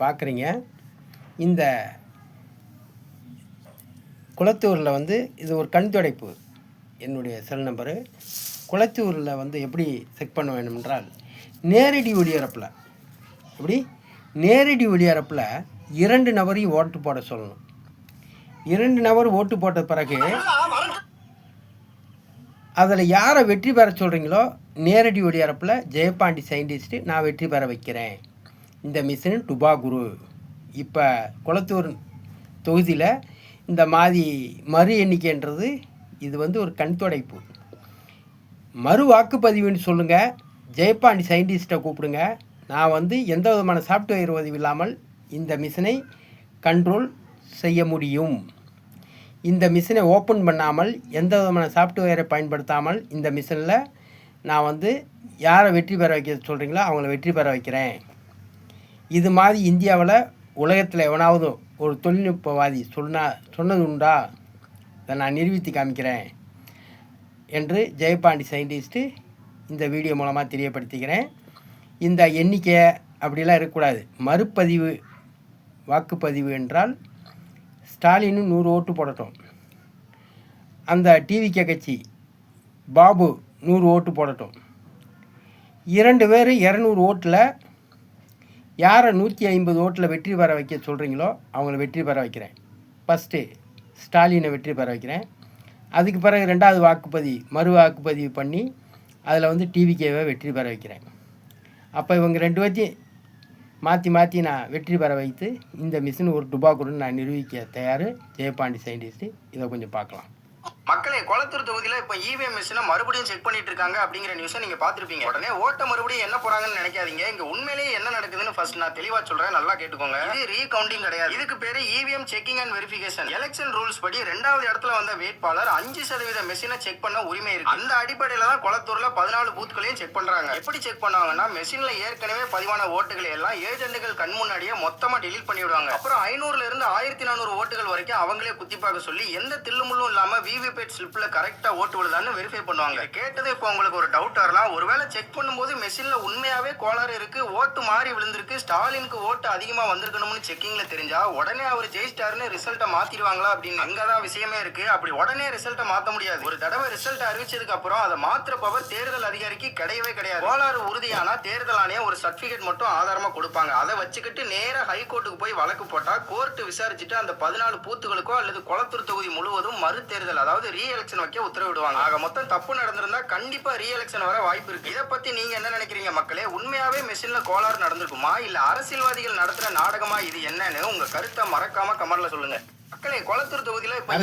பார்க்குறீங்க. இந்த குளத்தூரில் வந்து இது ஒரு கண் துடைப்பு. என்னுடைய செல் நம்பரு. குளத்தூரில் வந்து எப்படி செக் பண்ண வேண்டும் என்றால், நேரடி ஒளிபரப்பில் எப்படி நேரடி ஒளிபரப்பில் 2 நபரையும் ஓட்டு போட சொல்லணும். 2 நபர் ஓட்டு போட்ட பிறகு அதில் யாரை வெற்றி பெற சொல்கிறீங்களோ நேரடி ஒளிபரப்பில் ஜெயபாண்டி சயின்டிஸ்ட்டு நான் வெற்றி பெற வைக்கிறேன். இந்த மிஷின் டுபாகுரு. இப்போ குளத்தூர் தொகுதியில் இந்த மாதிரி மறு எண்ணிக்கைன்றது இது வந்து ஒரு கண் துடைப்பு. மறு வாக்குப்பதிவுன்னு சொல்லுங்கள். ஜெயபாண்டி சயின்டிஸ்ட்டை கூப்பிடுங்க. நான் வந்து எந்த விதமான சாஃப்ட்வேர் உதவி இல்லாமல் இந்த மிஷினை கண்ட்ரோல் செய்ய முடியும். இந்த மிஷினை ஓப்பன் பண்ணாமல் எந்த விதமான சாஃப்ட்வேரை பயன்படுத்தாமல் இந்த மிஷினில் நான் வந்து யாரை வெற்றி பெற வைக்க சொல்கிறீங்களோ அவங்கள வெற்றி பெற வைக்கிறேன். இது மாதிரி இந்தியாவில் உலகத்தில் எவனாவது ஒரு தொழில்நுட்பவாதி சொன்னது உண்டா? இதை நான் நிரூபித்து காமிக்கிறேன் என்று ஜெயபாண்டி சயின்டிஸ்ட்டு இந்த வீடியோ மூலமாக தெரியப்படுத்திக்கிறேன். இந்த எண்ணிக்கை அப்படிலாம் இருக்கக்கூடாது. மறுபதிவு வாக்குப்பதிவு என்றால் ஸ்டாலினும் 100 ஓட்டு போடட்டும். அந்த டிவிகே கட்சி பாபு 100 ஓட்டு போடட்டும். 2 பேர் 200 ஓட்டில் யாரை 150 ஓட்டில் வெற்றி பெற வைக்க சொல்கிறீங்களோ அவங்கள வெற்றி பெற வைக்கிறேன். ஃபஸ்ட்டு ஸ்டாலினை வெற்றி பெற வைக்கிறேன். அதுக்கு பிறகு 2வது வாக்குப்பதிவு மறு வாக்குப்பதிவு பண்ணி அதில் வந்து டிவிகேவை வெற்றி பெற வைக்கிறேன். அப்போ இவங்க 2 பேர்த்தையும் மாற்றி நான் வெற்றி பெற வைத்து இந்த மிஷின் ஒரு டுபாகுருன்னு நான் நிரூபிக்க தயார். ஜெயபாண்டி சயின்டிஸ்ட்டு இதை கொஞ்சம் பார்க்கலாம். மக்களே, குளத்தூர் தொகுதியில் இப்போ இவிஎம் மிஷினை மறுபடியும் செக் பண்ணிட்டு இருக்காங்க அப்படிங்கிற நியூஸை நீங்க பார்த்துருப்பீங்க. உடனே ஓட்ட மறுபடியும் என்ன போறாங்கன்னு நினைக்காதீங்க. இங்க உண்மையிலேயே என்ன நடக்குதுன்னு ஃபர்ஸ்ட் நான் தெளிவா சொல்றேன், நல்லா கேட்டுக்கோங்க. இது ரீகவுண்டிங் கிடையாது. இதுக்கு பேரு EVM checking and verification. Election rules படி 2வது இடத்துல வந்த வேட்பாளர் 5% மெஷினை செக் பண்ண உரிமை இருக்கு. அந்த அடிப்படையில தான் குளத்தூர்ல 14 பூத்களையும் செக் பண்றாங்க. எப்படி செக் பண்ணுவாங்கன்னா, மெஷின்ல ஏற்கனவே பதிவான ஓட்டுகளை எல்லாம் ஏஜென்ட்டுகள் கண் முன்னாடியே மொத்தமா டெலீட் பண்ணிவிடுவாங்க. அப்புறம் 500ல இருந்து 1400 ஓட்டுகள் வரைக்கும் அவங்களே குத்தி பார்க்க சொல்லி எந்த தில்லுமுள்ளும் இல்லாம விவிபேட் ஸ்லிப்ல கரெக்டா ஓட்டு விழுதான்னு வெரிஃபை பண்ணுவாங்க. கேட்டது இப்போ உங்களுக்கு ஒரு டவுட் வரலாம். ஒருவேளை செக் பண்ணும்போது மெஷின்ல உண்மையாவே கோளாறு இருக்கு, ஓட்டு மாறி விழுந்திருக்கு, ஸ்டாலினுக்கு ஓட்டு அதிகமா வந்திருக்கணும்னு செக்கிங்ல தெரிஞ்சா உடனே அவர் ஜெயிஸ்டார்னு ரிசல்ட்டை மாத்திடுவாங்களா அப்படின்னு அங்கதான் விஷயமே இருக்கு. அப்படி உடனே ரிசல்ட்டை மாத்த முடியாது. ஒரு தடவை ரிசல்ட் அறிவிச்சதுக்கு அப்புறம் அதை மாத்திர பவர் தேர்தல் அதிகாரிக்கு கிடையவே கிடையாது. கோளாறு உறுதியானா தேர்தல் ஆணையம் ஒரு சர்டிபிகேட் மட்டும் ஆதாரமா கொடுப்பாங்க. அதை வச்சுக்கிட்டு நேரா ஹைகோர்ட்டுக்கு போய் வழக்கு போட்டா கோர்ட் விசாரிச்சுட்டு அந்த 14 பூத்துகளுக்கோ அல்லது குளத்தூர் தொகுதி முழுவதும் மறு தேர்தல் அதாவது ரீ எலெக்ஷன் வைக்க உத்தரவிடுவாங்க. ஆக மொத்தம் தப்பு நடந்திருந்தா கண்டிப்பா ரீ எலெக்ஷன் வர வாய்ப்பு இருக்கு. இதை பத்தி நீங்க என்ன நினைக்கிறீங்க மக்களே? உண்மையாவே மெஷின்ல கோளாறு நடந்திருக்குமா இல்ல அரசியல்வாதிகள் நடத்துற நாடகமா இது என்னன்னு உங்க கருத்தை மறக்காம கமெண்ட்ல சொல்லுங்க. மக்களே, குளத்தூர் தொகுதியில இப்ப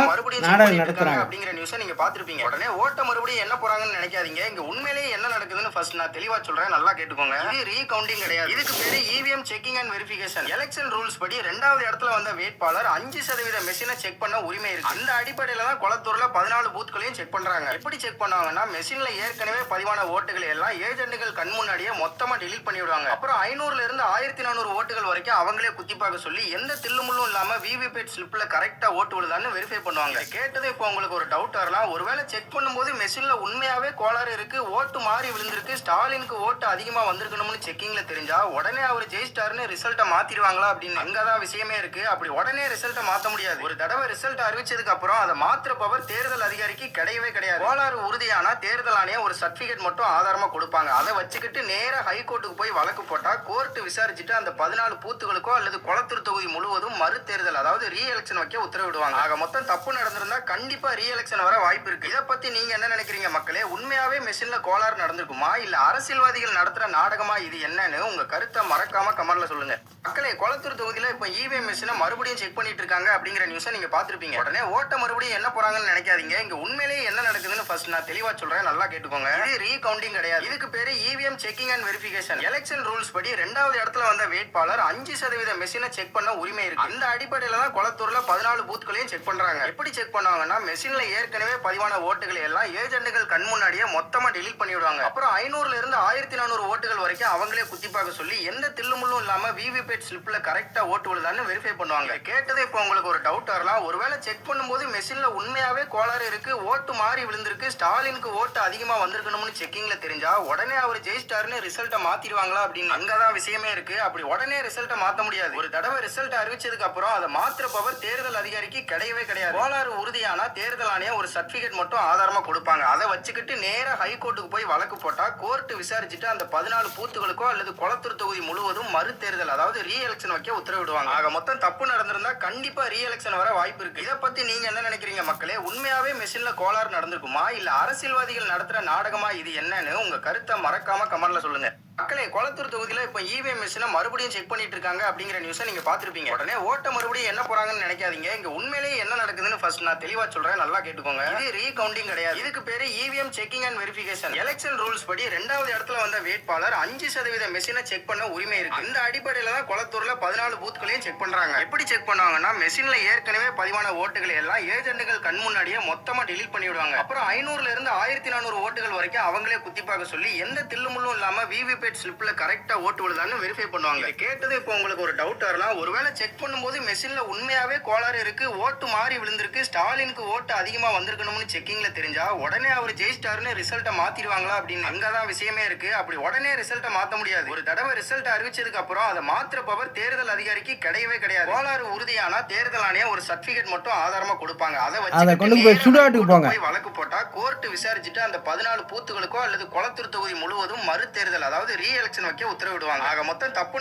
மறுபடியும் அப்படிங்கிற நியூஸை நீங்க பாத்துருப்பீங்க. உடனே ஓட்ட மறுபடியும் என்ன போறாங்கன்னு நினைக்காதீங்க. இங்க உண்மையிலேயே என்ன நடக்குதுன்னு ஃபர்ஸ்ட் நான் தெளிவா சொல்றேன், நல்லா கேட்டுக்கோங்க. இது ரீகவுண்டிங் கிடையாது. இதுக்கு பேரு EVM checking and verification. Election rules படி 2வது இடத்துல வந்த வேட்பாளர் 5% மெஷினை செக் பண்ண உரிமை இருக்கு. அந்த அடிப்படையில தான் குளத்தூர்ல 14 பூத்களையும் செக் பண்றாங்க. எப்படி செக் பண்ணுவாங்கன்னா, மெஷின்ல ஏற்கனவே பதிவான ஓட்டுகளை எல்லாம் ஏஜென்ட்டுகள் கண் முன்னாடியே மொத்தமா டெலீட் பண்ணிவிடுவாங்க. அப்புறம் 500ல இருந்து 1400 ஓட்டுகள் வரைக்கும் அவங்களே குத்தி பார்க்க சொல்லி எந்த தில்லுமுள்ளும் இல்லாம விவிபேட் ஸ்லிப்ல கரெக்டா ஓட்டு விழுதான்னு வெரிஃபை பண்ணுவாங்க. கேட்டது இப்போ உங்களுக்கு ஒரு டவுட் வரலாம். ஒருவேளை செக் பண்ணும்போது மெஷின்ல உண்மையாவே கோளாறு இருக்கு, ஓட்டு மாறி விழுந்திருக்கு, ஸ்டாலினுக்கு ஓட்டு அதிகமா வந்திருக்கணும்னு செக்கிங்ல தெரிஞ்சா உடனே அவர் ஜெயிஸ்டார்னு ரிசல்ட்டை மாத்திடுவாங்களா அப்படின்னு அங்கதான் விஷயமே இருக்கு. அப்படி உடனே ரிசல்ட்டை மாத்த முடியாது. ஒரு தடவை ரிசல்ட் அறிவிச்சதுக்கு அப்புறம் அதை மாத்திர பவர் தேர்தல் அதிகாரிக்கு கிடையவே கிடையாது. கோளாறு உறுதியானா தேர்தல் ஆணையம் ஒரு சர்டிபிகேட் மட்டும் ஆதாரமா கொடுப்பாங்க. அதை வச்சுக்கிட்டு நேரா ஹைகோர்ட்டுக்கு போய் வழக்கு போட்டா கோர்ட் விசாரிச்சுட்டு அந்த 14 பூத்துகளுக்கோ அல்லது குளத்தூர் தொகுதி முழுவதும் மறு தேர்தல் அதாவது ரீ எலெக்ஷன் வைக்க உத்தரவிடுவாங்க. ஆக மொத்தம் தப்பு நடந்திருந்தா கண்டிப்பா ரீ எலெக்ஷன் வர வாய்ப்பு இருக்கு. இதை பத்தி நீங்க என்ன நினைக்கிறீங்க மக்களே? உண்மையாவே மெஷின்ல கோளாறு நடந்திருக்குமா இல்ல அரசியல்வாதிகள் நடத்துற நாடகமா இது என்னன்னு உங்க கருத்தை மறக்காம கமெண்ட்ல சொல்லுங்க. மக்களே, குளத்தூர் தொகுதியில இப்ப இவிஎம் மிஷினை மறுபடியும் செக் பண்ணிட்டு இருக்காங்க அப்படிங்கிற நியூஸை நீங்க பாத்துருப்பீங்க. உடனே ஓட்ட மறுபடியும் என்ன போறாங்கன்னு நினைக்காதீங்க. இங்க உண்மையிலேயே என்ன நடக்குதுன்னு ஃபர்ஸ்ட் நான் தெளிவா சொல்றேன், நல்லா கேட்டுக்கோங்க. இது ரீகவுண்டிங் கிடையாது. இதுக்கு பேரு EVM checking and verification. Election rules படி 2வது இடத்துல வந்த வேட்பாளர் 5% மெஷினை செக் பண்ண உரிமை இருக்கு. அந்த அடிப்படையில தான் கொளத்தூர்ல 14 பூத்களையும் செக் பண்றாங்க. எப்படி செக் பண்ணுவாங்கன்னா, மெஷின்ல ஏற்கனவே பதிவான ஓட்டுகளை எல்லாம் ஏஜென்ட்டுகள் கண் முன்னாடியே மொத்தமா டெலீட் பண்ணிடுவாங்க. அப்புறம் 500ல இருந்து 1400 ஓட்டுகள் வரைக்கும் அவங்களே குத்தி பார்க்க சொல்லி எந்த தில்லுமுள்ளும் இல்லாம விவிபேட் ஸ்லிப்ல கரெக்டா ஓட்டு விழுதான்னு வெரிஃபை பண்ணுவாங்க. கேட்டதே இப்போ உங்களுக்கு ஒரு டவுட் வரலாம். ஒருவேளை செக் பண்ணும்போது மெஷின்ல உண்மையாவே கோளாறு இருக்கு, ஓட்டு மாறி விழுந்திருக்கு, ஸ்டாலினுக்கு ஓட்டு அதிகமா வந்திருக்கணும்னு செக்கிங்ல தெரிஞ்சா உடனே அவர் ஜெயிச்சிட்டாருன்னு ரிசல்ட்டை மாத்திடுவாங்களா அப்படின்னு அங்கதான் விஷயமே இருக்கு. அப்படி உடனே ரிசல்ட்டை மாத்த முடியாது. ஒரு தடவை ரிசல்ட் அறிவிச்சதுக்கு அப்புறம் அதை மாத்திர பவர் தேர்தல் அதிகாரிக்கு கிடையவே கிடையாது. கோளாறு உறுதியானா தேர்தல் ஆணையம் ஒரு சர்டிபிகேட் மட்டும் ஆதாரமா கொடுப்பாங்க. அதை வச்சுக்கிட்டு நேரா ஹைகோர்ட்டுக்கு போய் வழக்கு போட்டா கோர்ட் விசாரிச்சுட்டு அந்த 14 பூத்துகளுக்கோ அல்லது கொளத்தூர் தொகுதி முழுவதும் மறு தேர்தல் அதாவது ரீ எலெக்ஷன் வைக்க உத்தரவிடுவாங்க. ஆக மொத்தம் தப்பு நடந்திருந்தா கண்டிப்பா ரீ எலெக்ஷன் வர வாய்ப்பு இருக்கு. இதை பத்தி நீங்க என்ன நினைக்கிறீங்க மக்களே? உண்மையாவே மெஷின்ல கோளாறு நடந்திருக்குமா இல்ல அரசியல்வாதிகள் நடத்துற நாடகமா இது என்னன்னு உங்க கருத்தை மறக்காம கமெண்ட்ல சொல்லுங்க. மக்களே, கொளத்தூர் தொகுதியில இப்ப இவிஎம் மிஷினை மறுபடியும் செக் பண்ணிட்டு இருக்காங்க அப்படிங்கிற நியூஸை நீங்க பாத்திருப்பீங்க. உடனே ஓட்ட மறுபடியும் என்ன போறாங்கன்னு நினைக்காதீங்க. இங்க உண்மையிலேயே என்ன நடக்குதுன்னு ஃபர்ஸ்ட் நான் தெளிவா சொல்றேன், நல்லா கேட்டுக்கோங்க. இது ரீகவுண்டிங் கிடையாது. இதுக்கு பேரு EVM checking and verification. Election rules படி 2வது இடத்துல வந்த வேட்பாளர் 5% மெஷினை செக் பண்ண உரிமை இருக்கு. இந்த அடிப்படையில தான் கொளத்தூர்ல 14 பூத்களையும் செக் பண்றாங்க. எப்படி செக் பண்ணுவாங்கன்னா, மெஷின்ல ஏற்கனவே பதிவான ஓட்டுகளை எல்லாம் ஏஜென்ட்டுகள் கண் முன்னாடியே மொத்தமா டெலீட் பண்ணிடுவாங்க. அப்புறம் 500ல இருந்து 1400 ஓட்டுகள் வரைக்கும் அவங்களே குத்தி பார்க்க சொல்லி எந்த தில்லுமுள்ளும் இல்லாம விவிபேட் ஸ்லிப்ல கரெக்ட்டா ஓட்டு விழுதான்னு வெரிஃபை பண்ணுவாங்க. இது கேட்டது இப்போ உங்களுக்கு ஒரு டவுட் வரலாம். ஒருவேளை செக் பண்ணும்போது மெஷின்ல உண்மையாவே கோளாறு இருக்கு, ஓட்டு மாறி விழுந்திருக்கு, ஸ்டாலினுக்கு ஓட்டு அதிகமா வந்திருக்கணும்னு செக்கிங்ல தெரிஞ்சா உடனே அவர் ஜெயிச்சிட்டாருன்னு ரிசல்ட்டை மாத்திடுவாங்களா அப்படின்னு அங்கதான் விஷயமே இருக்கு. அப்படி உடனே ரிசல்ட்டை மாத்த முடியாது. ஒரு தடவை ரிசல்ட் அறிவிச்சதுக்கு அப்புறம் அதை மாத்திர பவர் தேர்தல் அதிகாரிக்கு கிடையவே கிடையாது. கோளாறு உறுதியானா தேர்தல் ஆணையம் ஒரு சர்டிபிகேட் மட்டும் ஆதாரமா கொடுப்பாங்க. அதை வச்சு வழக்கு போட்டா கோர்ட் விசாரிச்சுட்டு அந்த 14 பூத்துகளுக்கோ அல்லது கொளத்தூர் தொகுதி முழுவதும் மறு தேர்தல் அதாவது ரீ எலெக்ஷன் வைக்க உத்தரவிடுவாங்க. ஆக மொத்தம் தப்பு.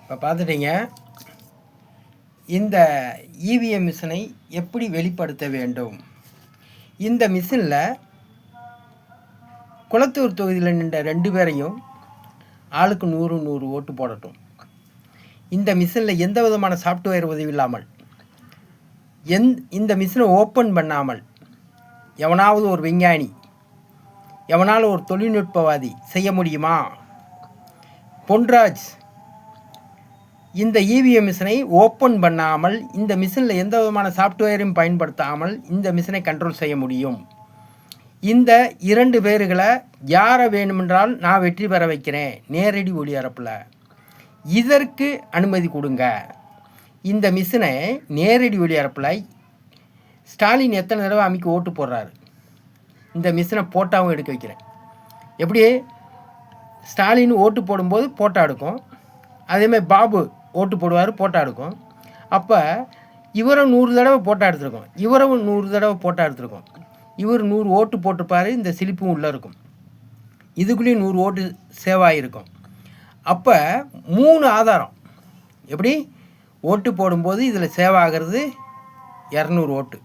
இப்போ பார்த்துட்டீங்க, இந்த இவிஎம் மிஷினை எப்படி வெளிப்படுத்த வேண்டும். இந்த மிஷினில் கொளத்தூர் தொகுதியில் நின்ற 2 பேரையும் ஆளுக்கு 100 ஓட்டு போடட்டும். இந்த மிஷினில் எந்த விதமான சாஃப்ட்வேர் உதவி இல்லாமல் இந்த மிஷினை ஓப்பன் பண்ணாமல் எவனாவது ஒரு விஞ்ஞானி, எவனாலும் ஒரு தொழில்நுட்பவாதி செய்ய முடியுமா? பொன்ராஜ் இந்த இவிஎம் மிஷினை ஓப்பன் பண்ணாமல், இந்த மிஷினில் எந்த விதமான சாஃப்ட்வேரையும் பயன்படுத்தாமல் இந்த மிஷினை கண்ட்ரோல் செய்ய முடியும். இந்த 2 பேர்களை யாரை வேணுமென்றால் நான் வெற்றி பெற வைக்கிறேன் நேரடி ஒளிபரப்பில். இதற்கு அனுமதி கொடுங்க. இந்த மிஷினை நேரடி ஒளிபரப்பில் ஸ்டாலின் எத்தனை தடவை அமைக்க ஓட்டு போடுறாரு, இந்த மிஷினை போட்டாவும் எடுக்க வைக்கிறேன். எப்படி ஸ்டாலின் ஓட்டு போடும்போது போட்டா எடுக்கும், அதேமாதிரி பாபு ஓட்டு போடுவார் போட்டா எடுக்கும். அப்போ இவரும் 100 தடவை போட்டா எடுத்துருக்கோம், இவரும் 100 தடவை போட்டா எடுத்துருக்கோம். இவர் 100 ஓட்டு போட்டிருப்பார், இந்த சிலிப்பும் உள்ளே இருக்கும், இதுக்குள்ளேயும் 100 ஓட்டு சேவ் ஆகிருக்கும். அப்போ 3 ஆதாரம். எப்படி ஓட்டு போடும்போது இதில் சேவ் ஆகிறது 200 ஓட்டு,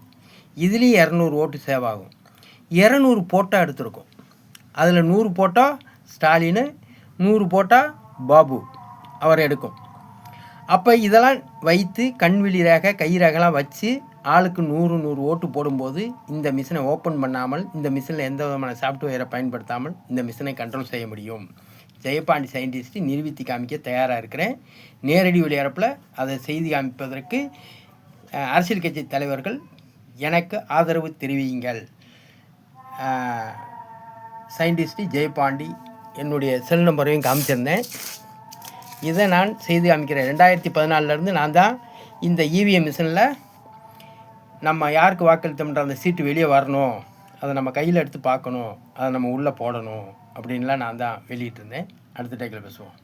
இதுலேயும் 200 ஓட்டு சேவ் ஆகும். 200 போட்டோ எடுத்திருக்கோம், அதில் 100 போட்டோ ஸ்டாலின், 100 போட்டோ பாபு அவர் எடுக்கும். அப்போ இதெல்லாம் வைத்து கண்விழி ரேகை கை ரேகைலாம் வச்சு ஆளுக்கு 100 ஓட்டு போடும்போது இந்த மிஷினை ஓப்பன் பண்ணாமல், இந்த மிஷினில் எந்த விதமான சாஃப்ட்வேரை பயன்படுத்தாமல் இந்த மிஷினை கண்ட்ரோல் செய்ய முடியும். ஜெயபாண்டி சயின்டிஸ்ட் நிரூபித்து காமிக்க தயாராக இருக்கிறேன். நேரடி ஒளிபரப்பில் அதை செய்து காமிப்பதற்கு அரசியல் கட்சி தலைவர்கள் எனக்கு ஆதரவு தெரிவியுங்கள். சயின்டிஸ்ட் ஜெயபாண்டி என்னுடைய செல் நம்பரையும் காமிச்சிருந்தேன். இதை நான் செய்து காமிக்கிறேன். 2014 நான் தான் இந்த இவிஎம் மிஷினில் நம்ம யாருக்கு வாக்களித்தோம்ன்ற அந்த சீட்டு வெளியே வரணும், அதை நம்ம கையில் எடுத்து பார்க்கணும், அதை நம்ம உள்ளே போடணும் அப்படின்லாம் நான் தான் வெளியிட்டிருந்தேன். அடுத்த டேக்கில் பேசுவோம்.